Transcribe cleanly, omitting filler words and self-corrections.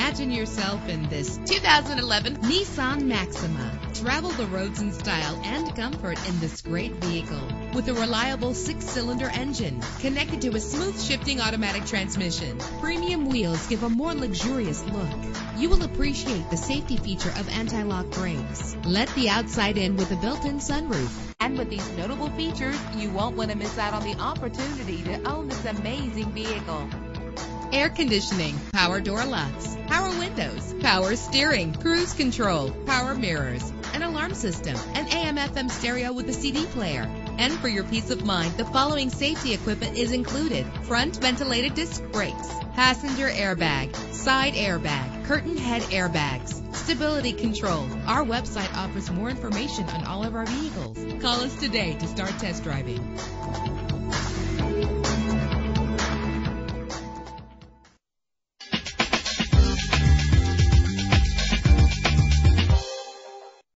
Imagine yourself in this 2011 Nissan Maxima. Travel the roads in style and comfort in this great vehicle. With a reliable 6-cylinder engine connected to a smooth shifting automatic transmission, premium wheels give a more luxurious look. You will appreciate the safety feature of anti-lock brakes. Let the outside in with a built-in sunroof. And with these notable features, you won't want to miss out on the opportunity to own this amazing vehicle. Air conditioning, power door locks, power windows, power steering, cruise control, power mirrors, an alarm system, an AM/FM stereo with a CD player. And for your peace of mind, the following safety equipment is included: front ventilated disc brakes, passenger airbag, side airbag, curtain head airbags, stability control. Our website offers more information on all of our vehicles. Call us today to start test driving.